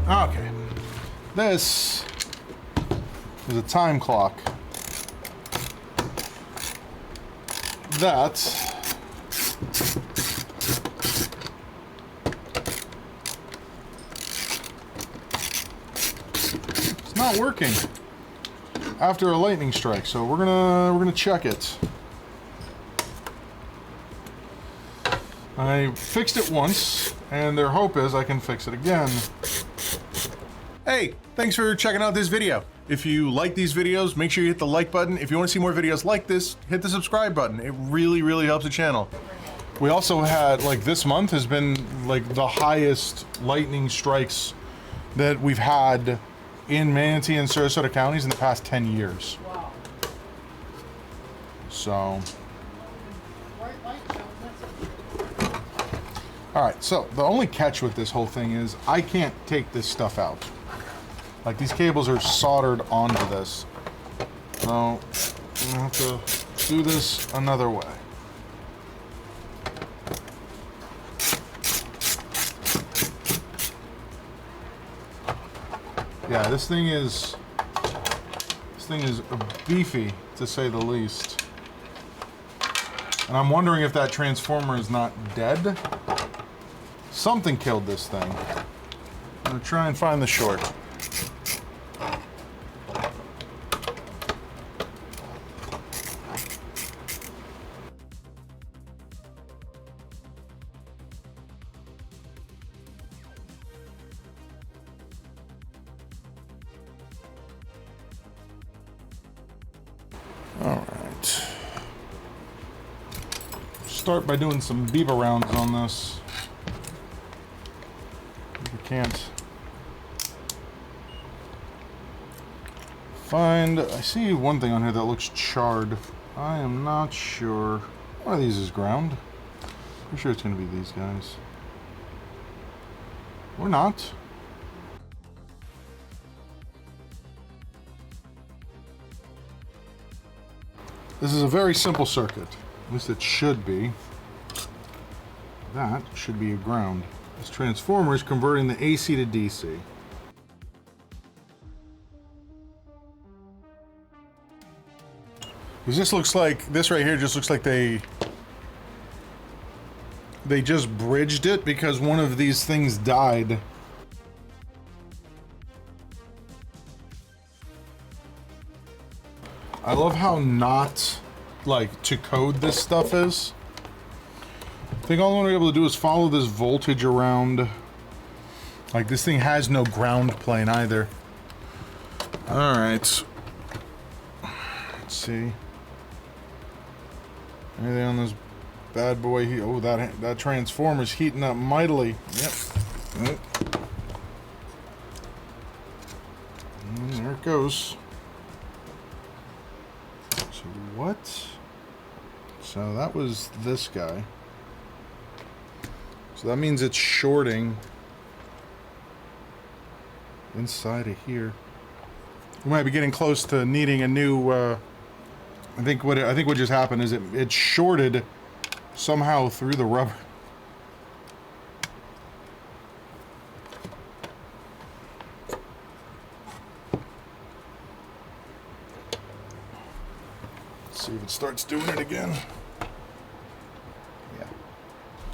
Okay. This is a time clock. That it's not working after a lightning strike, so we're gonna check it. I fixed it once, and their hope is I can fix it again. Hey, thanks for checking out this video. If you like these videos, make sure you hit the like button. If you want to see more videos like this, hit the subscribe button. It really, really helps the channel. We also had, like, this month has been like the highest lightning strikes that we've had in Manatee and Sarasota counties in the past 10 years. Wow. So. Alright, so the only catch with this whole thing is I can't take this stuff out. Like, these cables are soldered onto this. So, I'm gonna have to do this another way. Yeah, this thing is beefy, to say the least. And I'm wondering if that transformer is not dead. Something killed this thing. I'm gonna try and find the short. Alright. Start by doing some beep arounds on this. We can't find. I see one thing on here that looks charred. I am not sure. One of these is ground. I'm sure it's going to be these guys. Or not. This is a very simple circuit. At least it should be. That should be a ground. This transformer is converting the AC to DC. Because this looks like, this right here just looks like they just bridged it because one of these things died. I love how not, like, to code this stuff is. I think all I'm going to be able to do is follow this voltage around. Like, this thing has no ground plane either. Alright. Let's see. Anything on this bad boy here? Oh, that transformer's heating up mightily. Yep. And there it goes. So what? So that was this guy. So that means it's shorting inside of here. We might be getting close to needing a new. I think what just happened is it shorted somehow through the rubber. Let's see if it starts doing it again.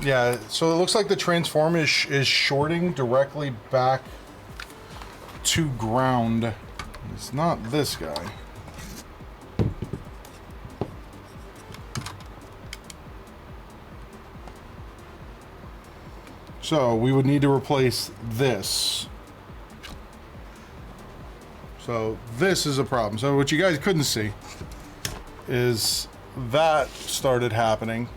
Yeah, so it looks like the transformer is shorting directly back to ground. It's not this guy. So we would need to replace this. So this is a problem. So what you guys couldn't see is that started happening.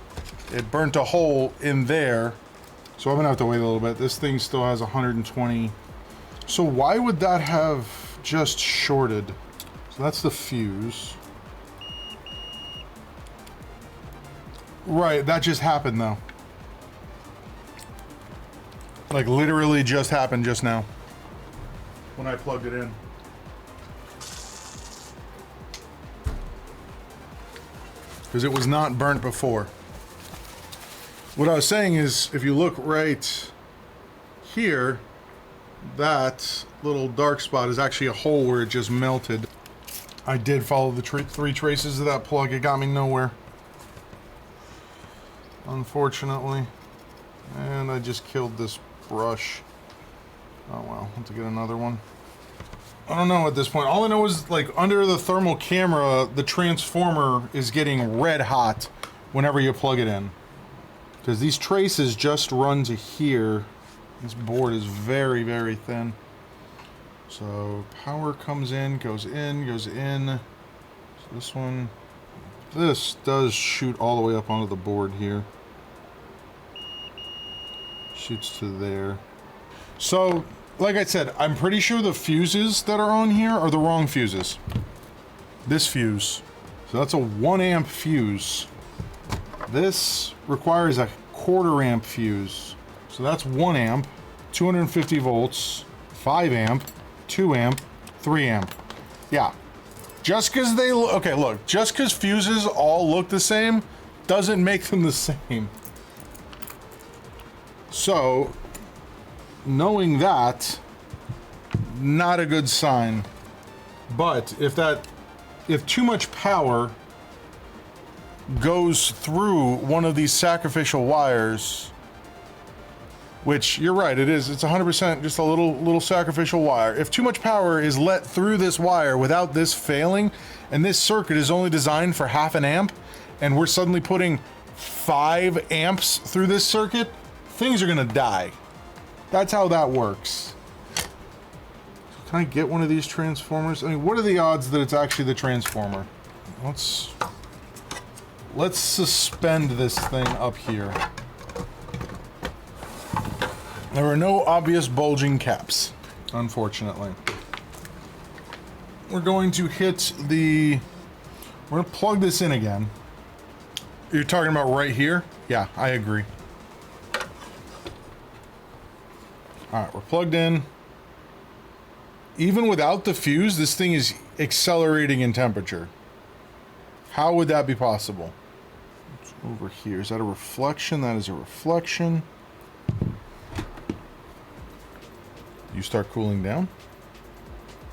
It burnt a hole in there. So I'm gonna have to wait a little bit. This thing still has 120. So why would that have just shorted? So that's the fuse. Right, that just happened though. Like literally just happened just now when I plugged it in. Because it was not burnt before. What I was saying is, if you look right here, that little dark spot is actually a hole where it just melted. I did follow the three traces of that plug. It got me nowhere, unfortunately. And I just killed this brush. Oh well, I'll have to get another one. I don't know at this point. All I know is, like, under the thermal camera, the transformer is getting red hot whenever you plug it in. Because these traces just run to here. This board is very, very thin. So power comes in, goes in, goes in. So this one, this does shoot all the way up onto the board here. Shoots to there. So, like I said, I'm pretty sure the fuses that are on here are the wrong fuses. This fuse. So that's a 1 amp fuse. This requires a 1/4 amp fuse. So that's 1 amp, 250 volts, 5 amp, 2 amp, 3 amp. Yeah. Just because they look, okay, look, just because fuses all look the same doesn't make them the same. So, knowing that, not a good sign. But if too much power goes through one of these sacrificial wires, which you're right, it is, it's 100% just a little sacrificial wire. If too much power is let through this wire without this failing, and this circuit is only designed for 1/2 amp, and we're suddenly putting 5 amps through this circuit, things are gonna die. That's how that works. Can I get one of these transformers? I mean, what are the odds that it's actually the transformer? Let's suspend this thing up here. There are no obvious bulging caps, unfortunately. We're going to hit the... We're going to plug this in again. You're talking about right here? Yeah, I agree. Alright, we're plugged in. Even without the fuse, this thing is accelerating in temperature. How would that be possible? It's over here. Is that a reflection? That is a reflection. You start cooling down?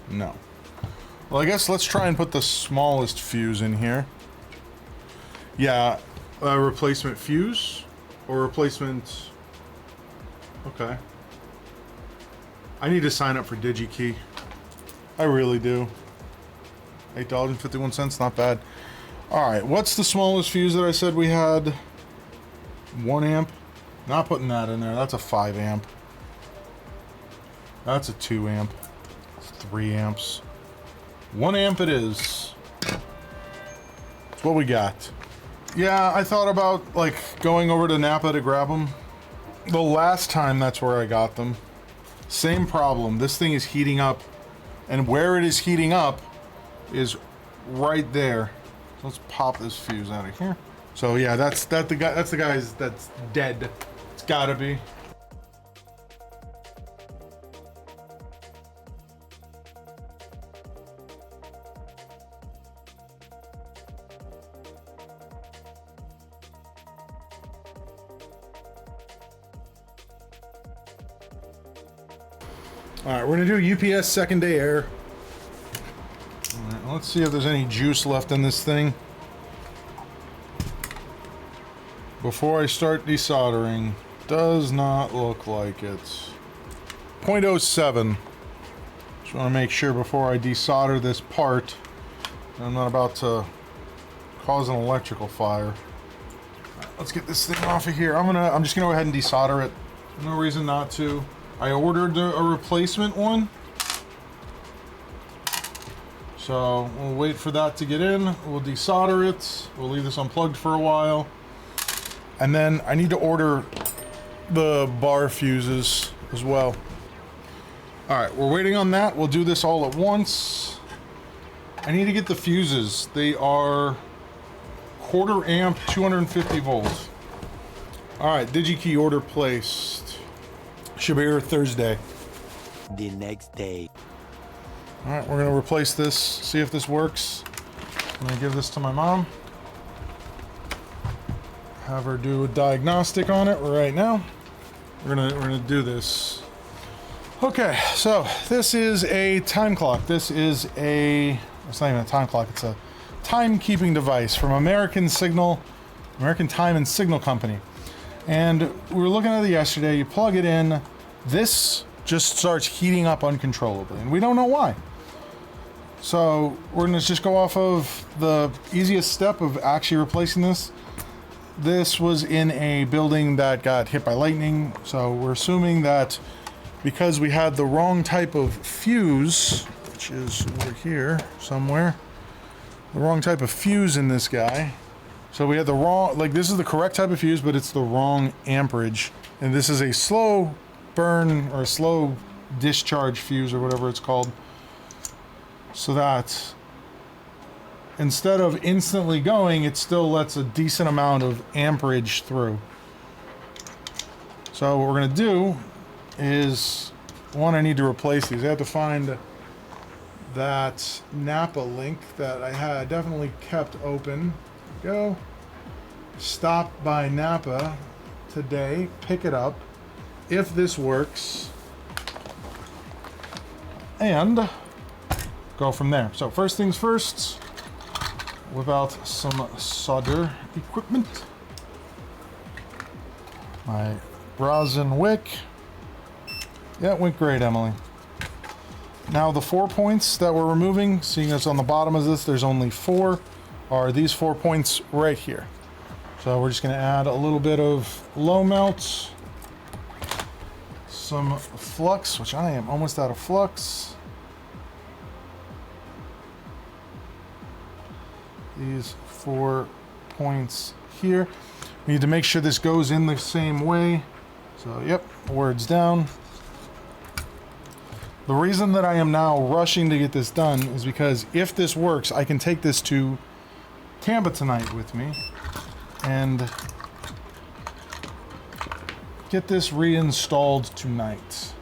No. Well, I guess let's try and put the smallest fuse in here. Yeah, a replacement fuse or replacement... Okay. I need to sign up for DigiKey. I really do. $8.51, not bad. Alright, what's the smallest fuse that I said we had? 1 amp? Not putting that in there, that's a 5 amp. That's a 2 amp. 3 amps. 1 amp it is. That's what we got. Yeah, I thought about, like, going over to Napa to grab them. The last time that's where I got them. Same problem. This thing is heating up. And where it is heating up is right there. So let's pop this fuse out of here. So yeah, that's the guy's that's dead. It's gotta be. Alright, we're gonna do UPS second day air. Alright, let's see if there's any juice left in this thing before I start desoldering. Does not look like it. 0.07. Just want to make sure before I desolder this part I'm not about to cause an electrical fire. Alright, let's get this thing off of here. I'm just gonna go ahead and desolder it. No reason not to. I ordered a replacement one, so we'll wait for that to get in. We'll desolder it. We'll leave this unplugged for a while, and then I need to order the bar fuses as well. All right, we're waiting on that. We'll do this all at once. I need to get the fuses. They are 1/4 amp, 250 volts. All right, DigiKey order placed. Should be here Thursday. The next day. All right, we're gonna replace this. See if this works. I'm gonna give this to my mom. Have her do a diagnostic on it right now. We're gonna do this. Okay, so this is a time clock. It's not even a time clock, it's a timekeeping device from American Time and Signal Company. And we were looking at it yesterday. You plug it in, this just starts heating up uncontrollably, and we don't know why. So we're gonna just go off of the easiest step of actually replacing this. This was in a building that got hit by lightning, so we're assuming that because we had the wrong type of fuse, which is over here somewhere, the wrong type of fuse in this guy. So we had the wrong, like this is the correct type of fuse, but it's the wrong amperage. And this is a slow burn or a slow discharge fuse or whatever it's called. So that instead of instantly going, it still lets a decent amount of amperage through. So what we're gonna do is, one, I need to replace these. I have to find that Napa link that I had definitely kept open. Go. Stop by Napa today, pick it up, if this works, and go from there. So first things first, whip out some solder equipment. My rosin wick. Yeah, it went great, Emily. Now the 4 points that we're removing, seeing as on the bottom of this there's only 4, are these 4 points right here. So we're just going to add a little bit of low melt, some flux, which I am almost out of flux. These 4 points here. We need to make sure this goes in the same way. So yep, words down. The reason that I am now rushing to get this done is because if this works, I can take this to Tampa tonight with me and get this reinstalled tonight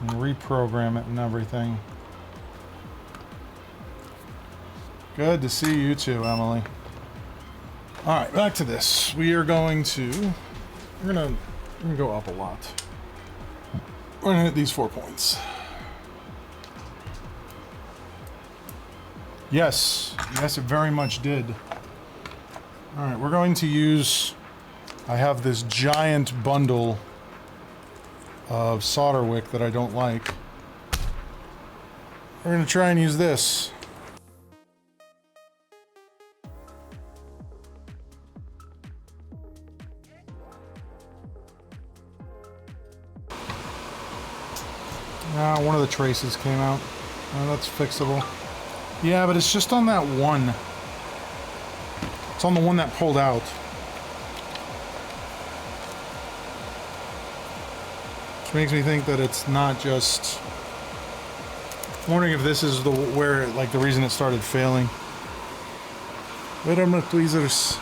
and reprogram it and everything. Good to see you too, Emily. All right, back to this. We're gonna go up a lot. We're gonna hit these 4 points. Yes, it very much did. All right, we're going to use, I have this giant bundle of solder wick that I don't like. We're gonna try and use this. One of the traces came out. That's fixable. Yeah, but it's just on that one. It's on the one that pulled out. Which makes me think that it's not just... I'm wondering if this is the reason it started failing. Where are my tweezers?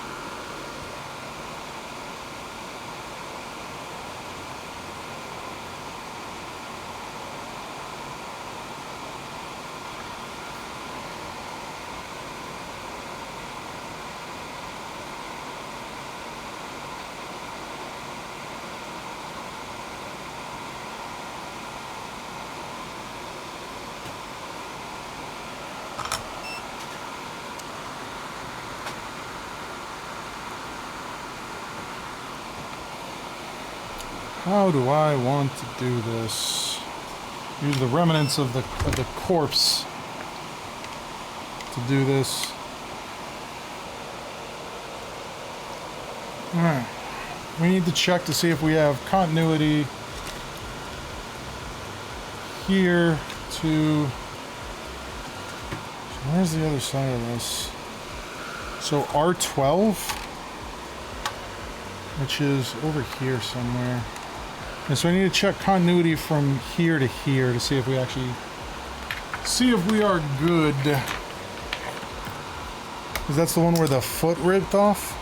How do I want to do this? Use the remnants of the corpse to do this. Alright. We need to check to see if we have continuity here to... So where's the other side of this? So R12, which is over here somewhere. And so I need to check continuity from here to here to see if we actually see if we are good. Because that's the one where the foot ripped off.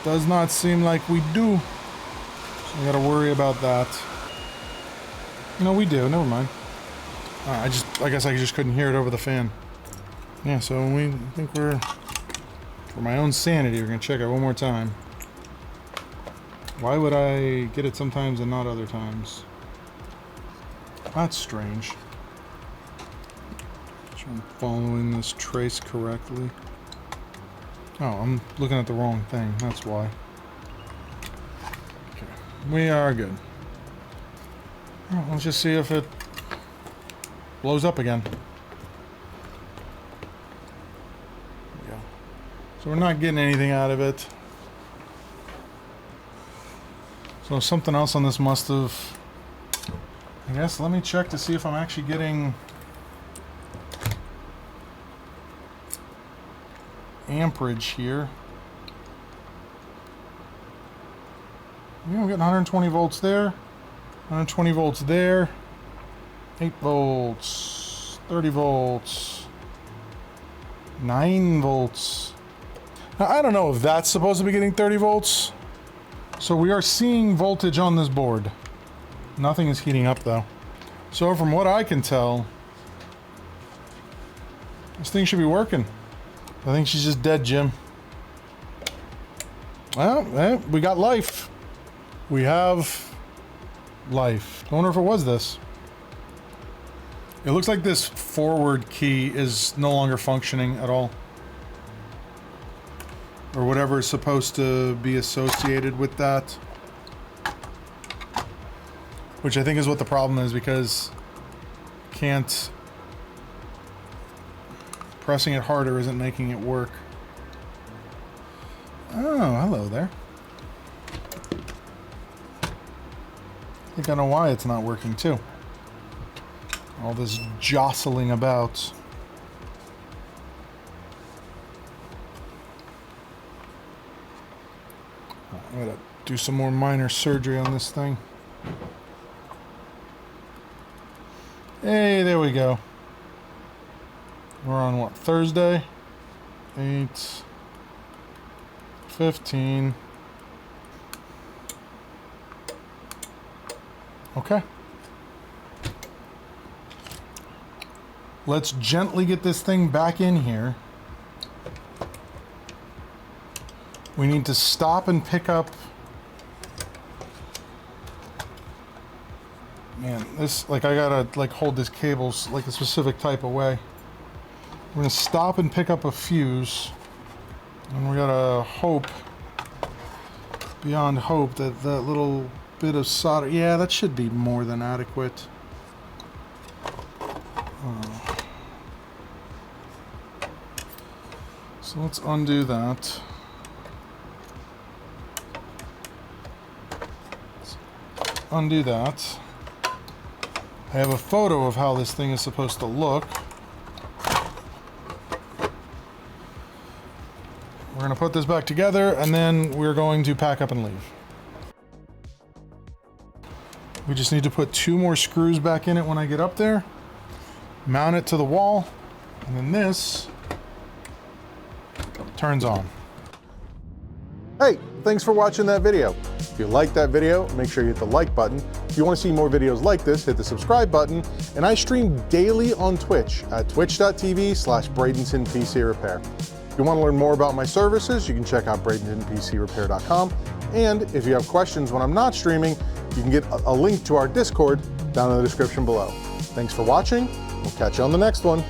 Does not seem like we do. So I gotta worry about that. No, we do. Never mind. I guess I just couldn't hear it over the fan. Yeah, so I think we're, for my own sanity, we're gonna check it one more time. Why would I get it sometimes and not other times? That's strange. Make sure I'm following this trace correctly. Oh, I'm looking at the wrong thing. That's why. Okay, we are good. Well, let's just see if it blows up again. There we go. So we're not getting anything out of it. So something else on this must have... I guess let me check to see if I'm actually getting amperage here. Yeah, I'm getting 120 volts there, 120 volts there, 8 volts, 30 volts, 9 volts. Now, I don't know if that's supposed to be getting 30 volts. So we are seeing voltage on this board. Nothing is heating up though. So from what I can tell, this thing should be working. I think she's just dead, Jim. Well, we got life. We have life. I wonder if it was this. It looks like this forward key is no longer functioning at all. Or whatever is supposed to be associated with that. Which I think is what the problem is, because can't... pressing it harder isn't making it work. Oh, hello there. I think I know why it's not working too. All this jostling about. I'm gonna do some more minor surgery on this thing. Hey, there we go. We're on what, Thursday? 8:15. Okay. Let's gently get this thing back in here. We need to stop and pick up. Man, this, like, I gotta, like, hold this cables like a specific type of way. We're gonna stop and pick up a fuse. And we gotta hope, beyond hope, that that little bit of solder, yeah, that should be more than adequate. So let's undo that. Let's undo that. I have a photo of how this thing is supposed to look. We're going to put this back together, and then we're going to pack up and leave. We just need to put 2 more screws back in it when I get up there, mount it to the wall, and then this turns on. Hey, thanks for watching that video. If you liked that video, make sure you hit the like button. If you want to see more videos like this, hit the subscribe button. And I stream daily on Twitch at twitch.tv/Bradenton PC Repair. If you want to learn more about my services, you can check out BradentonPCRepair.com. And if you have questions when I'm not streaming, you can get a link to our Discord down in the description below. Thanks for watching. We'll catch you on the next one.